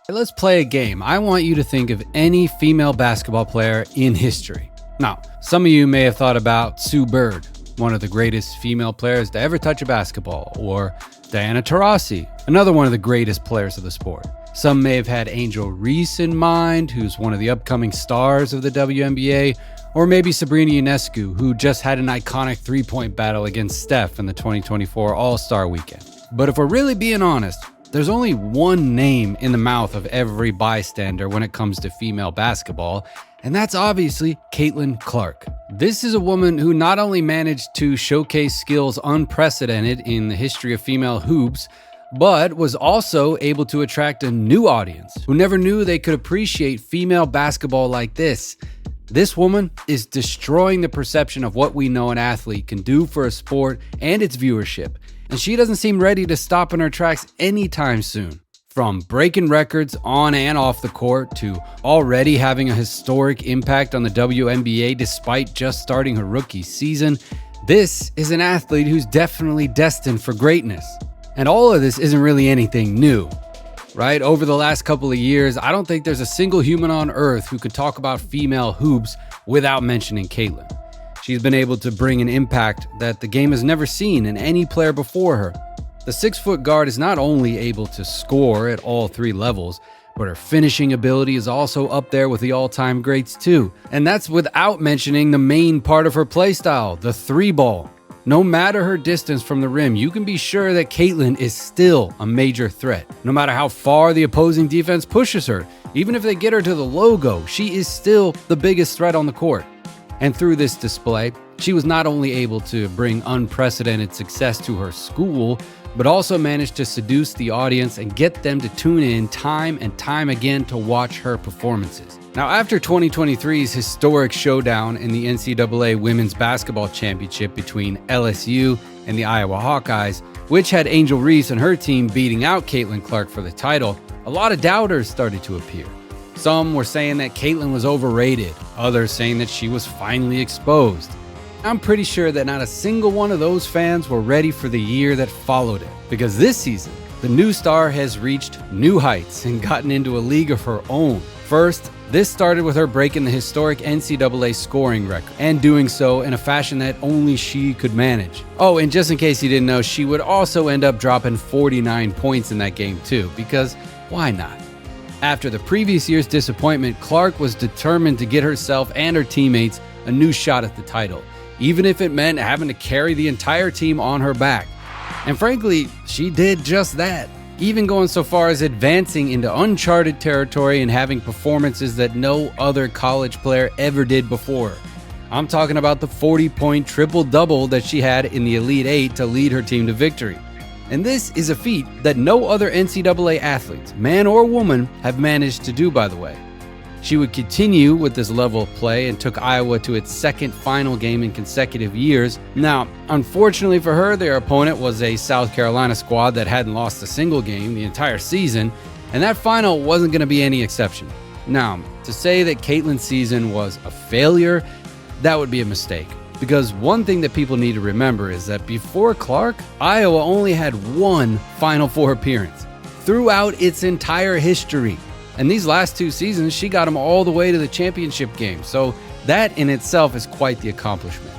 Let's play a game. I want you to think of any female basketball player in history. Now, some of you may have thought about Sue Bird, one of the greatest female players to ever touch a basketball, or Diana Taurasi, another one of the greatest players of the sport. Some may have had Angel Reese in mind, who's one of the upcoming stars of the WNBA, or maybe Sabrina Ionescu, who just had an iconic three-point battle against Steph in the 2024 All-Star Weekend. But if we're really being honest, there's only one name in the mouth of every bystander when it comes to female basketball, and that's obviously Caitlin Clark. This is a woman who not only managed to showcase skills unprecedented in the history of female hoops, but was also able to attract a new audience who never knew they could appreciate female basketball like this. This woman is destroying the perception of what we know an athlete can do for a sport and its viewership, and she doesn't seem ready to stop in her tracks anytime soon. From breaking records on and off the court to already having a historic impact on the WNBA despite just starting her rookie season, this is an athlete who's definitely destined for greatness. And all of this isn't really anything new, right? Over the last couple of years, I don't think there's a single human on earth who could talk about female hoops without mentioning Caitlin. She's been able to bring an impact that the game has never seen in any player before her. The 6-foot guard is not only able to score at all three levels, but her finishing ability is also up there with the all-time greats too. And that's without mentioning the main part of her playstyle, the three ball. No matter her distance from the rim, you can be sure that Caitlin is still a major threat. No matter how far the opposing defense pushes her, even if they get her to the logo, she is still the biggest threat on the court. And through this display, she was not only able to bring unprecedented success to her school, but also managed to seduce the audience and get them to tune in time and time again to watch her performances. Now, after 2023's historic showdown in the NCAA Women's Basketball Championship between LSU and the Iowa Hawkeyes, which had Angel Reese and her team beating out Caitlin Clark for the title, a lot of doubters started to appear. Some were saying that Caitlin was overrated, others saying that she was finally exposed. I'm pretty sure that not a single one of those fans were ready for the year that followed it, because this season, the new star has reached new heights and gotten into a league of her own. First, this started with her breaking the historic NCAA scoring record, and doing so in a fashion that only she could manage. Oh, and just in case you didn't know, she would also end up dropping 49 points in that game too, because why not? After the previous year's disappointment, Clark was determined to get herself and her teammates a new shot at the title, even if it meant having to carry the entire team on her back. And frankly, she did just that, even going so far as advancing into uncharted territory and having performances that no other college player ever did before. I'm talking about the 40-point triple-double that she had in the Elite Eight to lead her team to victory. And this is a feat that no other NCAA athletes, man or woman, have managed to do, by the way. She would continue with this level of play and took Iowa to its second final game in consecutive years. Now, unfortunately for her, their opponent was a South Carolina squad that hadn't lost a single game the entire season, and that final wasn't going to be any exception. Now, to say that Caitlin's season was a failure, that would be a mistake. Because one thing that people need to remember is that before Clark, Iowa only had one Final Four appearance throughout its entire history. And these last two seasons, she got them all the way to the championship game. So that in itself is quite the accomplishment.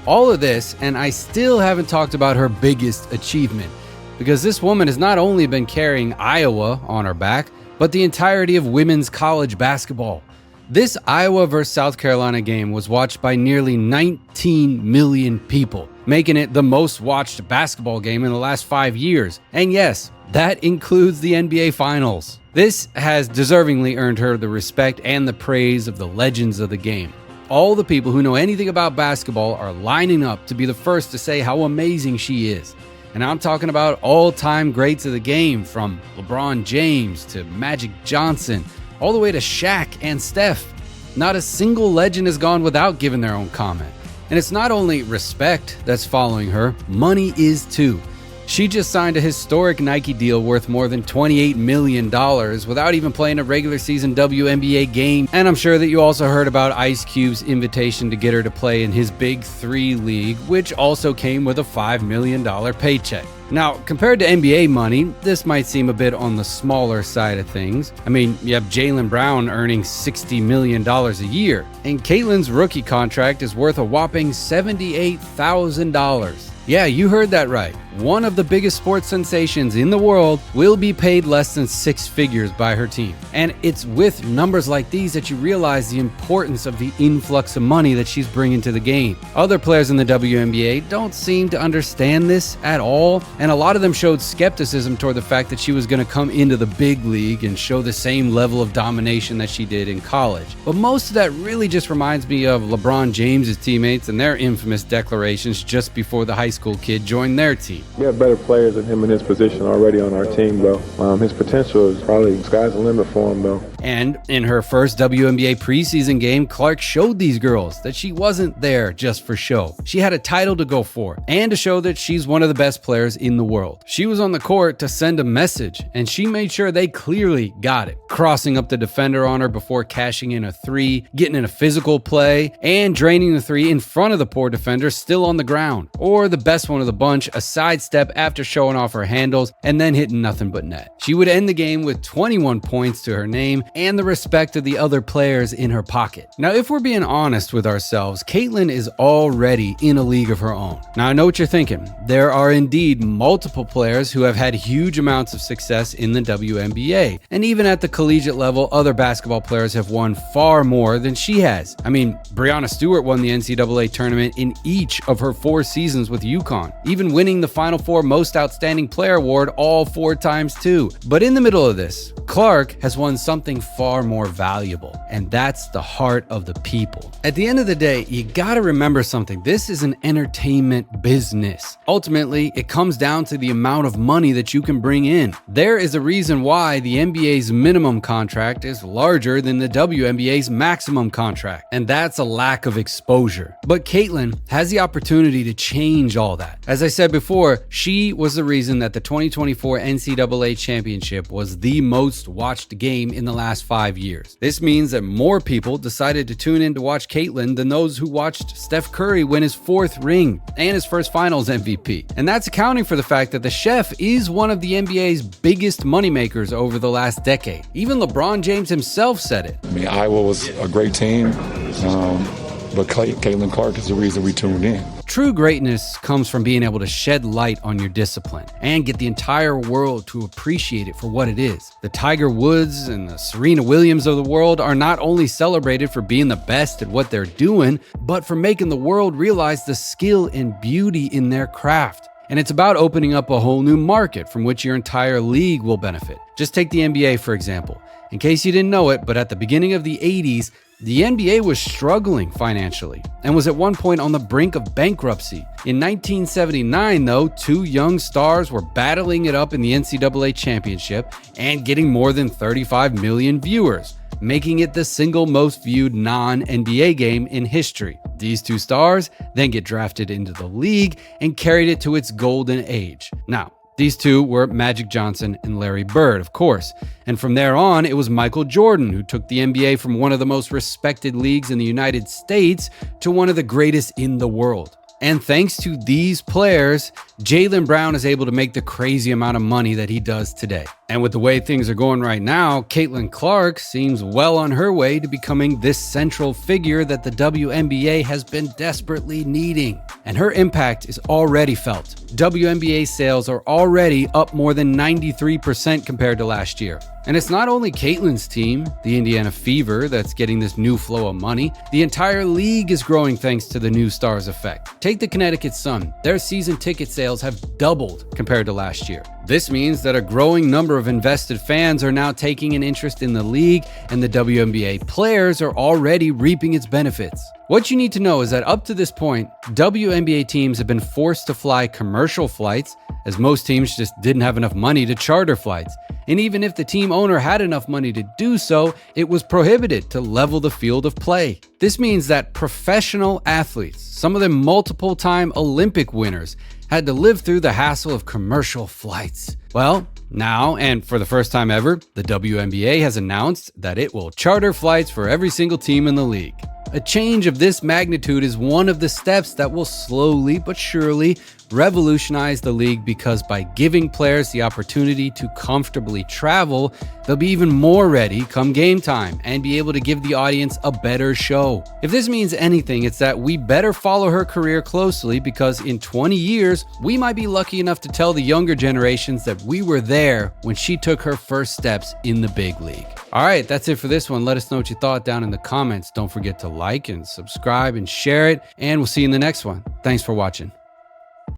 All of this, and I still haven't talked about her biggest achievement, because this woman has not only been carrying Iowa on her back, but the entirety of women's college basketball. This Iowa vs. South Carolina game was watched by nearly 19 million people, making it the most watched basketball game in the last 5 years. And yes, that includes the NBA Finals. This has deservingly earned her the respect and the praise of the legends of the game. All the people who know anything about basketball are lining up to be the first to say how amazing she is. And I'm talking about all-time greats of the game, from LeBron James to Magic Johnson, all the way to Shaq and Steph. Not a single legend has gone without giving their own comment. And it's not only respect that's following her, money is too. She just signed a historic Nike deal worth more than $28 million without even playing a regular season WNBA game. And I'm sure that you also heard about Ice Cube's invitation to get her to play in his Big 3 league, which also came with a $5 million paycheck. Now, compared to NBA money, this might seem a bit on the smaller side of things. I mean, you have Jaylen Brown earning $60 million a year, and Caitlyn's rookie contract is worth a whopping $78,000. Yeah, you heard that right. One of the biggest sports sensations in the world will be paid less than six figures by her team. And it's with numbers like these that you realize the importance of the influx of money that she's bringing to the game. Other players in the WNBA don't seem to understand this at all, and a lot of them showed skepticism toward the fact that she was going to come into the big league and show the same level of domination that she did in college. But most of that really just reminds me of LeBron James's teammates and their infamous declarations just before the high school kid joined their team. We have better players than him in his position already on our team, though. His potential is probably sky's the limit for him, though. And in her first WNBA preseason game, Clark showed these girls that she wasn't there just for show. She had a title to go for and to show that she's one of the best players in the world. She was on the court to send a message, and she made sure they clearly got it, crossing up the defender on her before cashing in a three, getting in a physical play, and draining the three in front of the poor defender still on the ground. Or the best one of the bunch, a sidestep after showing off her handles and then hitting nothing but net. She would end the game with 21 points to her name and the respect of the other players in her pocket. Now, if we're being honest with ourselves, Caitlyn is already in a league of her own. Now, I know what you're thinking. There are indeed multiple players who have had huge amounts of success in the WNBA. And even at the collegiate level, other basketball players have won far more than she has. I mean, Breanna Stewart won the NCAA tournament in each of her 4 seasons with UConn, even winning the Final Four Most Outstanding Player award all 4 times too. But in the middle of this, Clark has won something far more valuable, and that's the heart of the people. At the end of the day, you gotta remember something. This is an entertainment business. Ultimately, it comes down to the amount of money that you can bring in. There is a reason why the NBA's minimum contract is larger than the WNBA's maximum contract, and that's a lack of exposure. But Caitlyn has the opportunity to change all that. As I said before, she was the reason that the 2024 NCAA championship was the most watched game in the last 5 years. This means that more people decided to tune in to watch Caitlyn than those who watched Steph Curry win his 4th ring and his first finals MVP. And that's accounting for the fact that the Chef is one of the NBA's biggest moneymakers over the last decade. Even LeBron James himself said it. I mean, Iowa was a great team, but Caitlin Clark is the reason we tuned in. True greatness comes from being able to shed light on your discipline and get the entire world to appreciate it for what it is. The Tiger Woods and the Serena Williams of the world are not only celebrated for being the best at what they're doing, but for making the world realize the skill and beauty in their craft. And it's about opening up a whole new market from which your entire league will benefit. Just take the NBA, for example. In case you didn't know it, but at the beginning of the 80s, the NBA was struggling financially and was at one point on the brink of bankruptcy. In 1979, though, 2 young stars were battling it up in the NCAA championship and getting more than 35 million viewers, making it the single most viewed non-NBA game in history. These 2 stars then get drafted into the league and carried it to its golden age. Now, these 2 were Magic Johnson and Larry Bird, of course. And from there on, it was Michael Jordan who took the NBA from one of the most respected leagues in the United States to one of the greatest in the world. And thanks to these players, Jaylen Brown is able to make the crazy amount of money that he does today. And with the way things are going right now, Caitlyn Clark seems well on her way to becoming this central figure that the WNBA has been desperately needing. And her impact is already felt. WNBA sales are already up more than 93% compared to last year. And it's not only Caitlyn's team, the Indiana Fever, that's getting this new flow of money. The entire league is growing thanks to the new stars effect. Take the Connecticut Sun. Their season ticket sales have doubled compared to last year. This means that a growing number of invested fans are now taking an interest in the league, and the WNBA players are already reaping its benefits. What you need to know is that up to this point, WNBA teams have been forced to fly commercial flights, as most teams just didn't have enough money to charter flights. And even if the team owner had enough money to do so, it was prohibited to level the field of play. This means that professional athletes, some of them multiple-time Olympic winners, had to live through the hassle of commercial flights. Well, now, and for the first time ever, the WNBA has announced that it will charter flights for every single team in the league. A change of this magnitude is one of the steps that will slowly but surely revolutionize the league because by giving players the opportunity to comfortably travel, they'll be even more ready come game time and be able to give the audience a better show. If this means anything, it's that we better follow her career closely because in 20 years, we might be lucky enough to tell the younger generations that we were there when she took her first steps in the big league. All right, that's it for this one. Let us know what you thought down in the comments. Don't forget to like and subscribe and share it, and we'll see you in the next one. Thanks for watching.